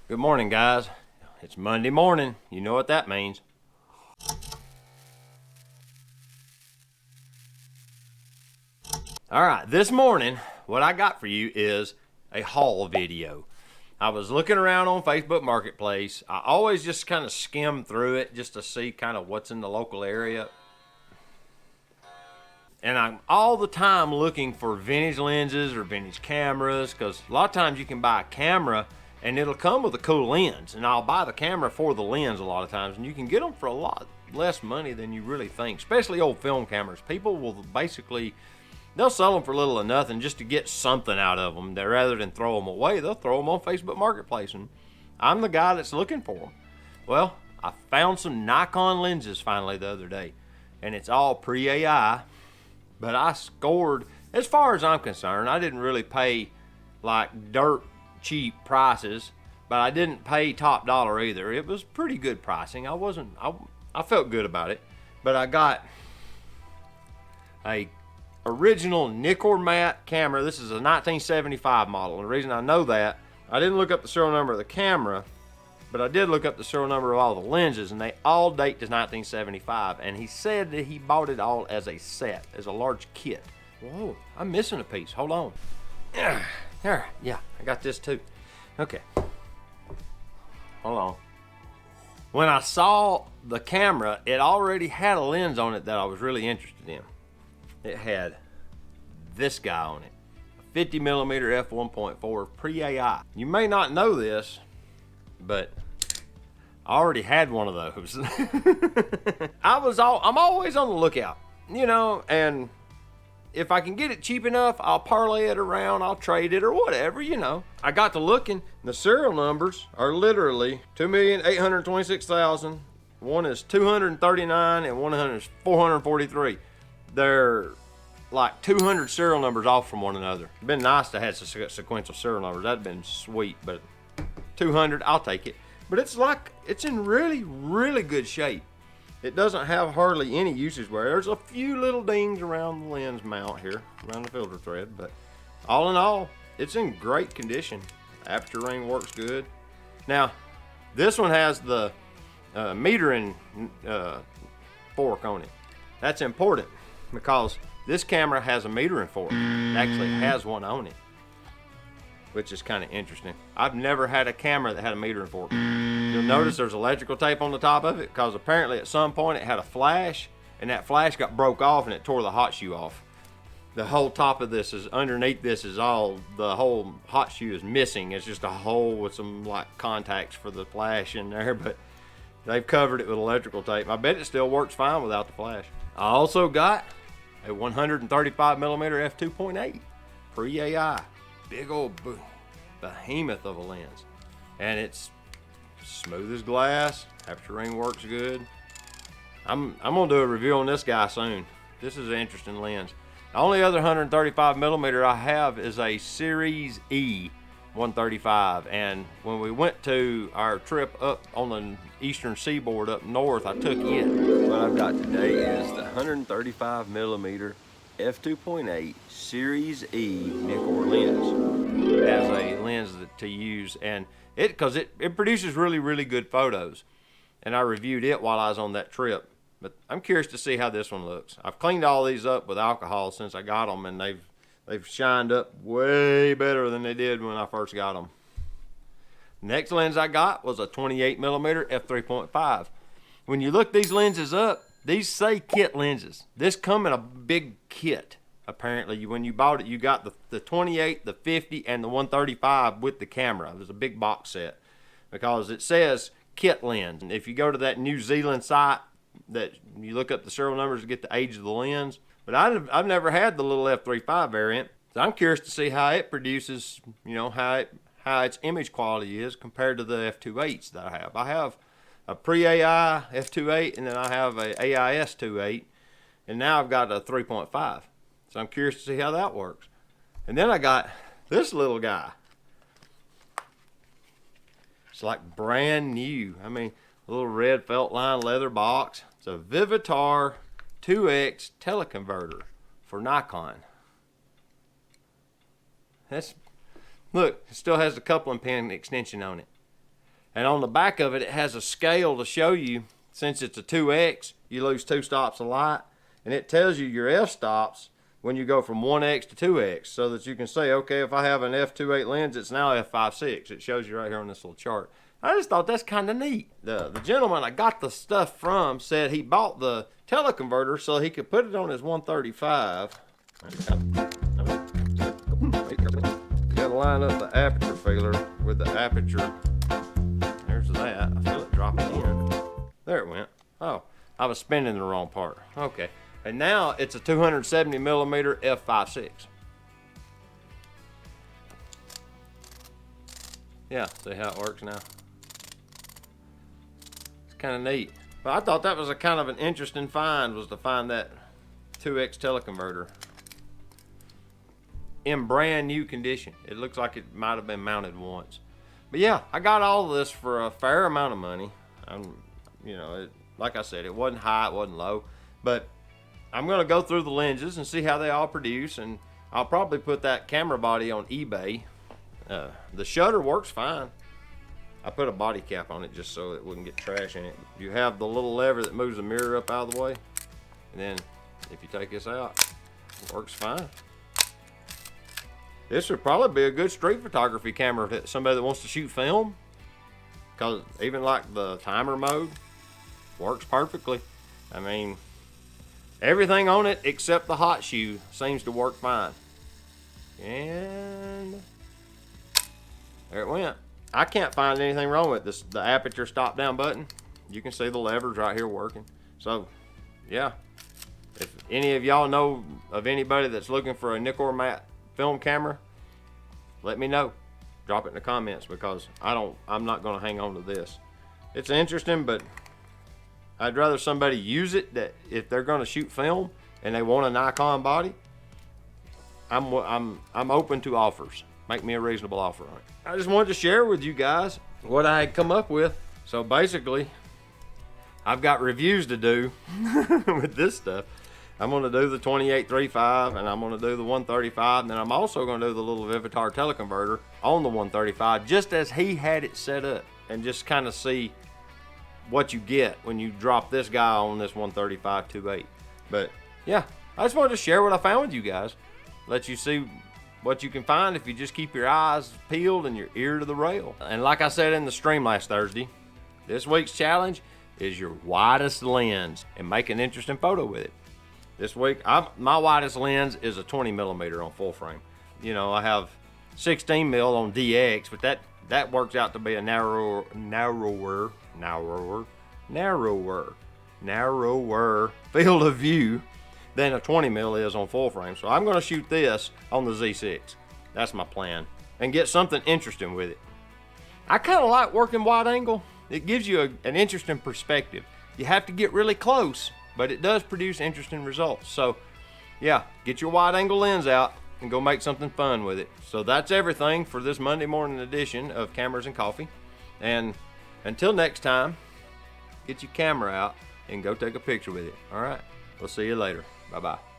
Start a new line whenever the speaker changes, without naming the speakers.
Good morning, guys. It's Monday morning. You know what that means. All right, this morning, what I got for you is a haul video. I was looking around on Facebook Marketplace. I always just kind of skim through it just to see kind of what's in the local area. And I'm all the time looking for vintage lenses or vintage cameras, because a lot of times you can buy a camera and it'll come with a cool lens, and I'll buy the camera for the lens a lot of times, and you can get them for a lot less money than you really think, especially old film cameras. People will basically, they'll sell them for little or nothing just to get something out of them. That rather than throw them away, they'll throw them on Facebook Marketplace, and I'm the guy that's looking for them. Well, I found some Nikon lenses finally the other day, and it's all pre-AI, but I scored, as far as I'm concerned. I didn't really pay like dirt cheap prices, but I didn't pay top dollar either. It was pretty good pricing. I felt good about it. But I got a original Nikon matte camera. This is a 1975 model. And the reason I know that, I didn't look up the serial number of the camera, but I did look up the serial number of all the lenses, and they all date to 1975. And he said that he bought it all as a set, as a large kit. Whoa, I'm missing a piece. Hold on. There, yeah, I got this too. Okay. Hold on. When I saw the camera, it already had a lens on it that I was really interested in. It had this guy on it. A 50mm f1.4 pre-AI. You may not know this, but I already had one of those. I'm always on the lookout, and if I can get it cheap enough, I'll parlay it around, I'll trade it or whatever, I got to looking, the serial numbers are literally 2,826,000. One is 239 and one is 443. They're like 200 serial numbers off from one another. It'd been nice to have sequential serial numbers. That'd been sweet, but 200, I'll take it. But it's in really, really good shape. It doesn't have hardly any usage wear. There's a few little dings around the lens mount here, around the filter thread, but all in all, it's in great condition. Aperture ring works good. Now, this one has the metering fork on it. That's important because this camera has a metering fork. It actually has one on it, which is kind of interesting. I've never had a camera that had a metering fork. You'll notice there's electrical tape on the top of it because apparently at some point it had a flash, and that flash got broke off and it tore the hot shoe off. The whole top of this is, underneath this is all, the whole hot shoe is missing. It's just a hole with some like contacts for the flash in there, but they've covered it with electrical tape. I bet it still works fine without the flash. I also got a 135mm f2.8 pre-AI. Big old behemoth of a lens, and it's smooth as glass. Aperture ring works good. I'm gonna do a review on this guy soon. This is an interesting lens. The only other 135mm I have is a Series E 135, and when we went to our trip up on the eastern seaboard up north, I took it. What I've got today is the 135mm f2.8 Series E Nikon lens as a lens to use, and because it produces really, really good photos, and I reviewed it while I was on that trip. But I'm curious to see how this one looks. I've cleaned all these up with alcohol since I got them, and they've shined up way better than they did when I first got them. Next lens I got was a 28mm f3.5. When you look these lenses up, these say kit lenses. This come in a big kit. Apparently, when you bought it, you got the 28, the 50, and the 135 with the camera. It was a big box set because it says kit lens. And if you go to that New Zealand site, that you look up the serial numbers to get the age of the lens. But I've never had the little f3.5 variant, so I'm curious to see how it produces, how its image quality is compared to the f2.8s that I have. I have a pre-AI f2.8, and then I have a AIS 2.8, and now I've got a 3.5. So I'm curious to see how that works. And then I got this little guy. It's like brand new. I mean, a little red felt line leather box. It's a Vivitar 2X teleconverter for Nikon. Look, it still has a coupling pin extension on it. And on the back of it, it has a scale to show you, since it's a 2X, you lose 2 stops of light. And it tells you your f-stops when you go from 1X to 2X, so that you can say, okay, if I have an f2.8 lens, it's now f5.6. It shows you right here on this little chart. I just thought that's kind of neat. The gentleman I got the stuff from said he bought the teleconverter so he could put it on his 135. You gotta line up the aperture feeler with the aperture. There's that. I feel it dropping in. There it went. Oh, I was spinning the wrong part. Okay. And now it's a 270 millimeter f5.6. Yeah, see how it works now? It's kind of neat. But I thought that was a kind of an interesting find, was to find that 2X teleconverter in brand new condition. It looks like it might have been mounted once. But yeah, I got all of this for a fair amount of money. You know, like I said, it wasn't high, it wasn't low. But I'm going to go through the lenses and see how they all produce, and I'll probably put that camera body on eBay. The shutter works fine. I put a body cap on it just so it wouldn't get trash in it. You have the little lever that moves the mirror up out of the way, and then if you take this out, it works fine. This would probably be a good street photography camera if somebody that wants to shoot film, because even like the timer mode works perfectly. I mean, everything on it except the hot shoe seems to work fine. And there it went. I can't find anything wrong with this. The aperture stop down button, you can see the levers right here working. So yeah, if any of y'all know of anybody that's looking for a Nikon matte film camera, let me know. Drop it in the comments, because I'm not going to hang on to this. It's interesting, but I'd rather somebody use it, that if they're going to shoot film and they want a Nikon body, I'm open to offers. Make me a reasonable offer on it. I just wanted to share with you guys what I had come up with. So basically, I've got reviews to do with this stuff. I'm going to do the 28-35, and I'm going to do the 135, and then I'm also going to do the little Vivitar teleconverter on the 135, just as he had it set up, and just kind of see what you get when you drop this guy on this 135 2.8. But yeah, I just wanted to share what I found with you guys. Let you see what you can find if you just keep your eyes peeled and your ear to the rail. And like I said in the stream last Thursday, this week's challenge is your widest lens and make an interesting photo with it. This week, my widest lens is a 20 millimeter on full frame. You know, I have 16 mil on DX, but that works out to be a narrower field of view than a 20 mil is on full frame. So I'm going to shoot this on the Z6. That's my plan, and get something interesting with it. I kind of like working wide angle. It gives you an interesting perspective. You have to get really close, but it does produce interesting results. So yeah, get your wide angle lens out and go make something fun with it. So that's everything for this Monday morning edition of Cameras and Coffee. And until next time, get your camera out and go take a picture with it. All right, we'll see you later. Bye-bye.